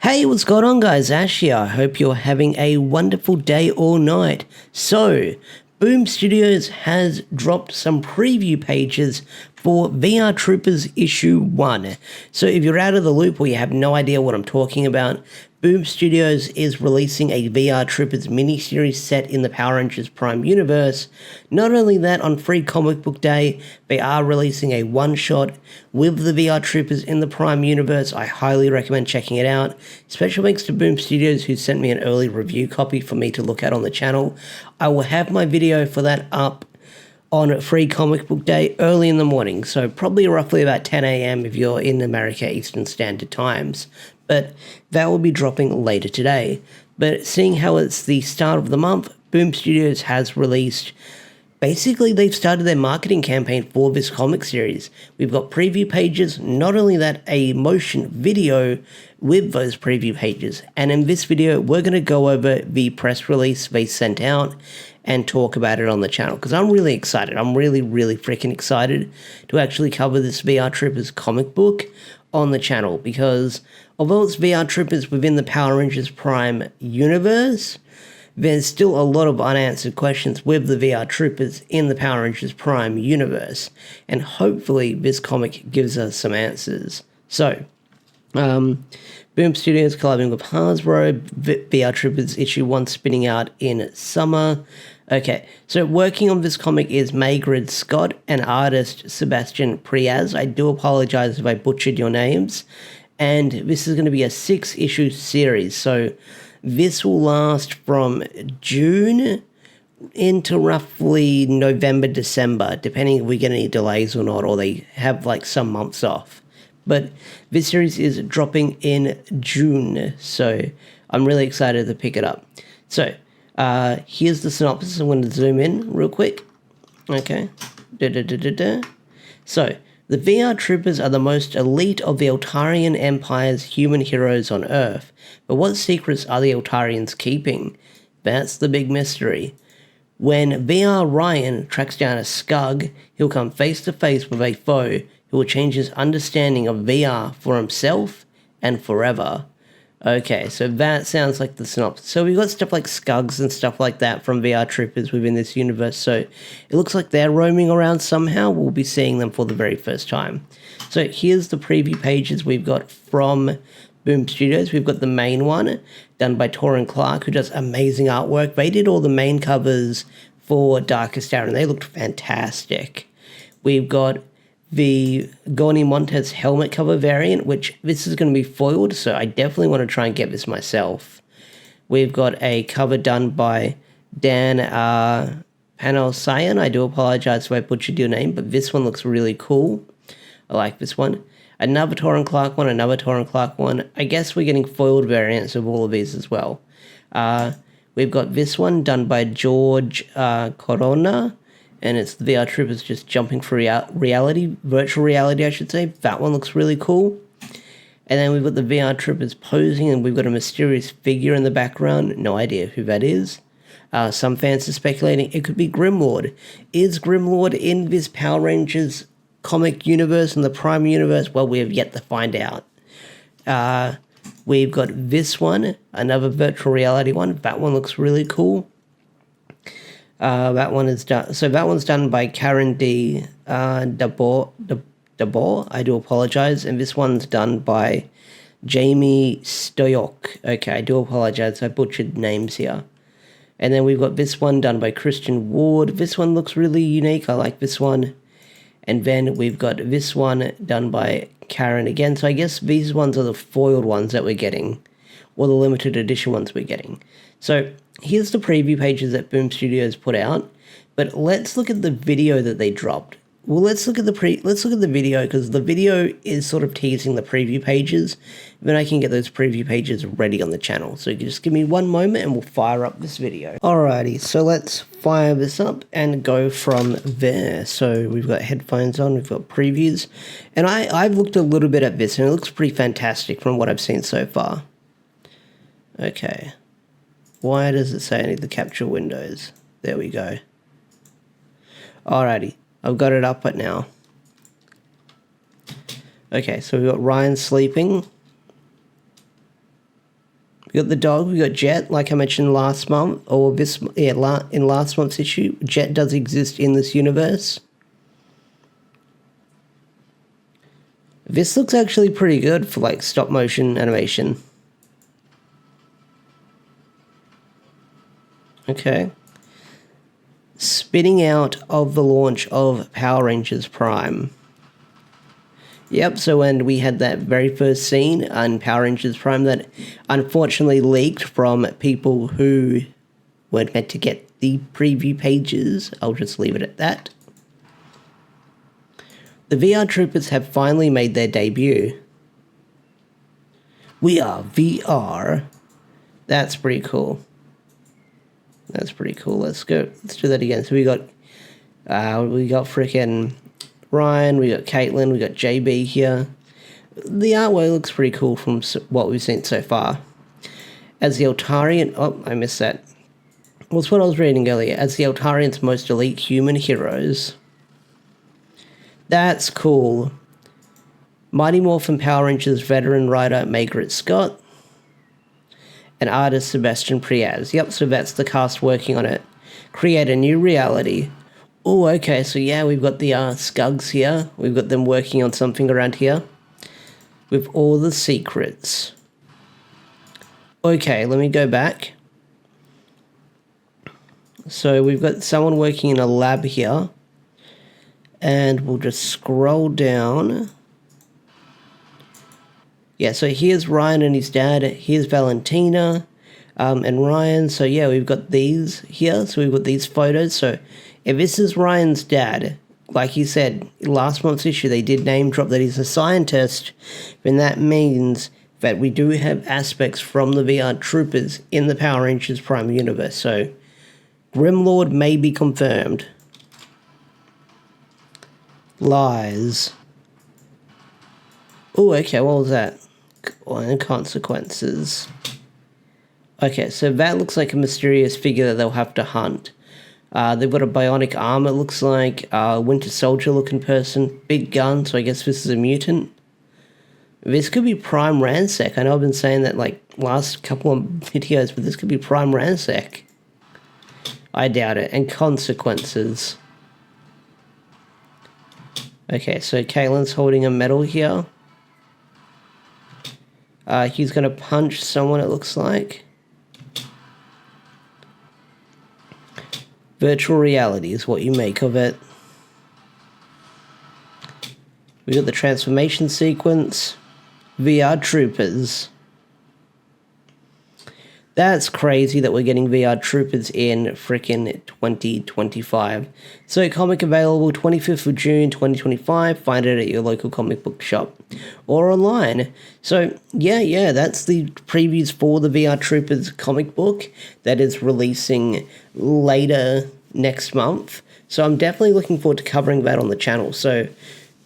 Hey, what's going on guys? Ash here. I hope you're having a wonderful day or night. So, Boom Studios has dropped some preview pages for VR Troopers Issue 1. So if you're out of the loop or you have no idea what I'm talking about, Boom Studios is releasing a VR Troopers miniseries set in the Power Rangers Prime universe. Not only that, on Free Comic Book Day, they are releasing a one-shot with the VR Troopers in the Prime universe. I highly recommend checking it out. Special thanks to Boom Studios who sent me an early review copy for me to look at on the channel. I will have my video for that up on Free Comic Book Day early in the morning, so probably roughly about 10 a.m. if you're in America Eastern Standard Times, but that will be dropping later today. But seeing how it's the start of the month, Boom Studios has released, basically they've started their marketing campaign for this comic series. We've got preview pages, not only that, a motion video with those preview pages, and in this video we're going to go over the press release they sent out and talk about it on the channel, because I'm really excited. I'm really freaking excited to actually cover this VR Troopers comic book on the channel, because although it's VR Troopers within the Power Rangers Prime universe, there's still a lot of unanswered questions with the VR Troopers in the Power Rangers Prime universe, and hopefully this comic gives us some answers. So, Boom Studios collabing with Hasbro, VR Troopers issue 1 spinning out in summer. Okay, so working on this comic is Maygrid Scott and artist Sebastian Priaz. I do apologize if I butchered your names. And this is going to be a 6-issue series, so this will last from June into roughly November, December, depending if we get any delays or not, or they have like some months off. But this series is dropping in June, so I'm really excited to pick it up. So, here's the synopsis. I'm going to zoom in real quick. Okay. So, the VR Troopers are the most elite of the Eltarian Empire's human heroes on Earth. But what secrets are the Eltarians keeping? That's the big mystery. When VR Ryan tracks down a Skug, he'll come face to face with a foe who will change his understanding of VR for himself and forever. Okay, so that sounds like the synopsis. So we've got stuff like Skugs and stuff like that from VR Troopers within this universe, so it looks like they're roaming around somehow. We'll be seeing them for the very first time. So here's the preview pages we've got from Boom Studios. We've got the main one, done by Torin Clark, who does amazing artwork. They did all the main covers for Darkest Hour, and they looked fantastic. We've got the Goni Montez helmet cover variant, which this is going to be foiled, so I definitely want to try and get this myself. We've got a cover done by Dan Panelsayan. I do apologize if I butchered your name, but this one looks really cool. I like this one. Another Torin Clark one, another Torin Clark one. I guess we're getting foiled variants of all of these as well. We've got this one done by George Corona, and it's the VR Troopers just jumping for virtual reality, I should say. That one looks really cool. And then we've got the VR Troopers posing, and we've got a mysterious figure in the background. No idea who that is. Some fans are speculating it could be Grimlord. Is Grimlord in this Power Rangers comic universe and the Prime universe? Well, we have yet to find out. We've got this one, another virtual reality one. That one looks really cool. That one is done. So that one's done by Karen D. Dabor. I do apologize. And this one's done by Jamie Stoyok. Okay, I do apologize. I butchered names here. And then we've got this one done by Christian Ward. This one looks really unique. I like this one. And then we've got this one done by Karen again. So I guess these ones are the foiled ones that we're getting, or the limited edition ones we're getting. So here's the preview pages that Boom Studios put out, but let's look at the video that they dropped. Well, let's look at the video, because the video is sort of teasing the preview pages. Then I can get those preview pages ready on the channel. So just give me one moment and we'll fire up this video. Alrighty, so let's fire this up and go from there. So we've got headphones on, we've got previews, and I've looked a little bit at this and it looks pretty fantastic from what I've seen so far. Okay. Why does it say I need to capture windows? There we go. Alrighty, I've got it up at now. Okay, so we've got Ryan sleeping. We got the dog, we got Jet, like I mentioned last month, or this, yeah, in last month's issue. Jet does exist in this universe. This looks actually pretty good for like stop motion animation. Okay. Spinning out of the launch of Power Rangers Prime. Yep, so when we had that very first scene on Power Rangers Prime that unfortunately leaked from people who weren't meant to get the preview pages, I'll just leave it at that. The VR Troopers have finally made their debut. We are VR. That's pretty cool. That's pretty cool. Let's go. Let's do that again. So we got freaking Ryan, we got Caitlin, we got JB here. The artwork looks pretty cool from what we've seen so far. As the Eltarian... Oh, I missed that. What's what I was reading earlier. As the Eltarians' most elite human heroes. That's cool. Mighty Morphin Power Rangers veteran writer Margaret Scott. And artist Sebastian Priaz. Yep, so that's the cast working on it. Create a new reality. Oh, okay, so yeah, we've got the Skugs here. We've got them working on something around here. With all the secrets. Okay, let me go back. So we've got someone working in a lab here. And we'll just scroll down. Yeah, so here's Ryan and his dad. Here's Valentina and Ryan. So yeah, we've got these here. So we've got these photos. So if this is Ryan's dad, like he said, last month's issue, they did name drop that he's a scientist. Then that means that we do have aspects from the VR Troopers in the Power Rangers Prime universe. So Grimlord may be confirmed. Lies. Oh, okay, what was that? And consequences. Okay, so that looks like a mysterious figure that they'll have to hunt. They've got a bionic arm, it looks like. Winter Soldier looking person. Big gun, so I guess this is a mutant. This could be Prime Ransec. I know I've been saying that like last couple of videos, but this could be Prime Ransec. I doubt it. And consequences. Okay, so Caitlin's holding a medal here. He's going to punch someone, it looks like. Virtual reality is what you make of it. We got the transformation sequence. VR Troopers. That's crazy that we're getting VR Troopers in frickin' 2025. So comic available 25th of June 2025. Find it at your local comic book shop or online. So yeah, that's the previews for the VR Troopers comic book that is releasing later next month. So I'm definitely looking forward to covering that on the channel. So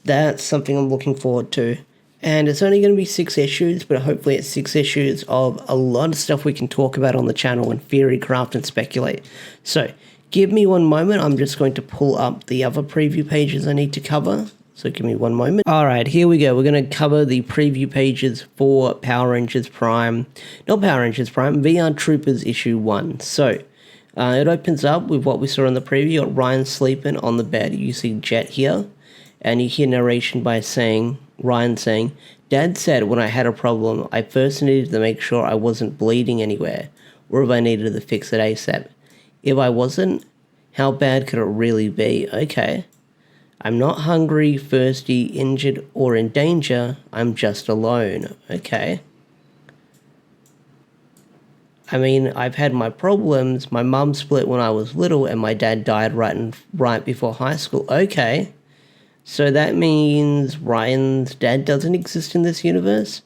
that's something I'm looking forward to. And it's only going to be 6 issues, but hopefully it's 6 issues of a lot of stuff we can talk about on the channel and theory, craft, and speculate. So, give me one moment. I'm just going to pull up the other preview pages I need to cover. So, give me one moment. Alright, here we go. We're going to cover the preview pages for Power Rangers Prime. Not Power Rangers Prime, VR Troopers Issue 1. So, it opens up with what we saw in the preview. You got Ryan sleeping on the bed. You see Jet here. And you hear narration by Ryan saying, Dad said when I had a problem, I first needed to make sure I wasn't bleeding anywhere, or if I needed to fix it ASAP. If I wasn't, how bad could it really be? Okay. I'm not hungry, thirsty, injured, or in danger. I'm just alone. Okay. I mean, I've had my problems. My mum split when I was little, and my dad died right before high school. Okay. So that means Ryan's dad doesn't exist in this universe?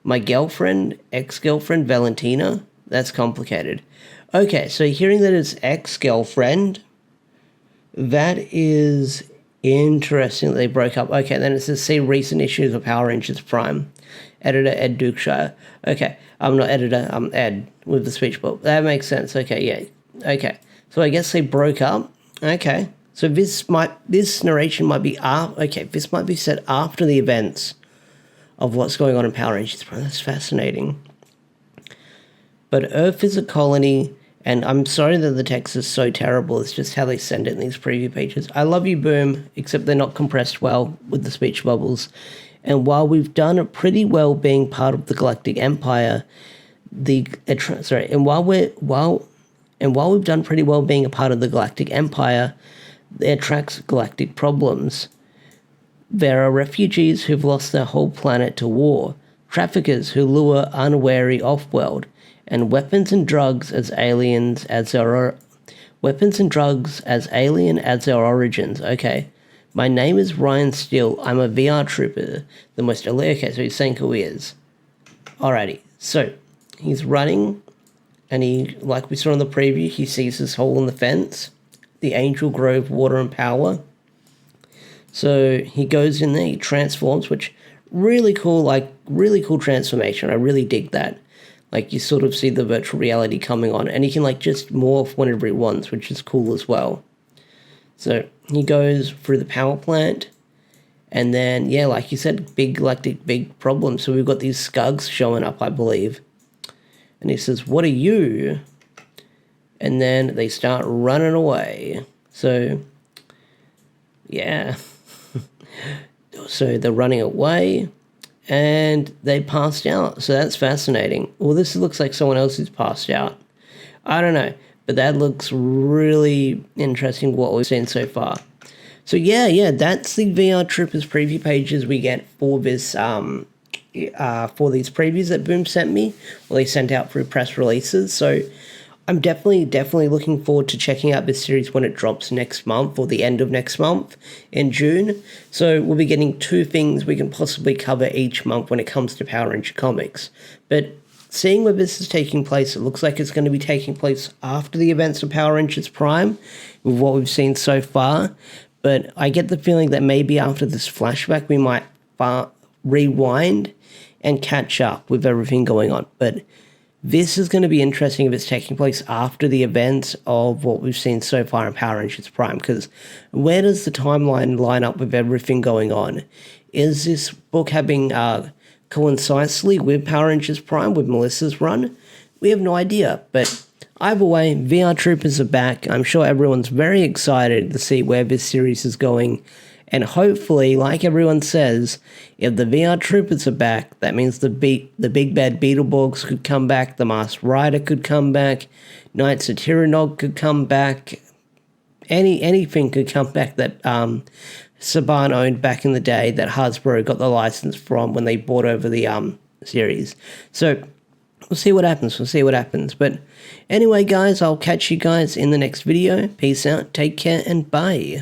My girlfriend, ex-girlfriend, Valentina? That's complicated. Okay, so hearing that it's ex-girlfriend, that is interesting that they broke up. Okay, then it says, see recent issues of Power Rangers Prime. Editor, Ed Dukeshire. Okay, I'm not editor, I'm Ed with the speech bubble. That makes sense. Okay, yeah. Okay, so I guess they broke up. Okay. So this narration might be this might be set after the events of what's going on in Power Rangers Prime. That's fascinating. But Earth is a colony, and I'm sorry that the text is so terrible. It's just how they send it in these preview pages. I love you, Boom, except they're not compressed well with the speech bubbles. And while we've done pretty well being part of the Galactic Empire, while we've done pretty well being a part of the Galactic Empire, it attracts galactic problems. There are refugees who've lost their whole planet to war, traffickers who lure unwary off-world, and weapons and drugs as alien as their origins. Okay. My name is Ryan Steele. I'm a VR trooper. The most elite. Okay, so he's saying who he is. Alrighty. So, he's running, and he, like we saw in the preview, he sees this hole in the fence. The Angel Grove Water and Power. So, he goes in there, he transforms, which, really cool transformation. I really dig that. Like, you sort of see the virtual reality coming on, and he can, like, just morph whenever he wants, which is cool as well. So he goes through the power plant, and then, yeah, like you said, big problem. So we've got these Skugs showing up, I believe. And he says, "What are you?" And then they start running away. So, yeah. So they're running away, and they passed out. So that's fascinating. Well, this looks like someone else who's passed out. I don't know. But that looks really interesting, what we've seen so far. So yeah, that's the VR Troopers preview pages we get for this, for these previews that Boom sent me, or they sent out through press releases. So I'm definitely looking forward to checking out this series when it drops next month, or the end of next month in June. So we'll be getting 2 things we can possibly cover each month when it comes to Power Ranger comics. But seeing where this is taking place, it looks like it's going to be taking place after the events of Power Rangers Prime, with what we've seen so far. But I get the feeling that maybe after this flashback, we might rewind and catch up with everything going on. But this is going to be interesting if it's taking place after the events of what we've seen so far in Power Rangers Prime, because where does the timeline line up with everything going on? Is this book having coincidentally with Power Rangers Prime, with Melissa's run? We have no idea, but either way, VR Troopers are back. I'm sure everyone's very excited to see where this series is going, and hopefully, like everyone says, if the VR Troopers are back, that means the big bad Beetleborgs could come back, the Masked Rider could come back, Knights of Tyrannog could come back, anything could come back that Saban owned back in the day, that Hasbro got the license from when they bought over the series. So we'll see what happens. But anyway, guys, I'll catch you guys in the next video. Peace out, take care, and bye.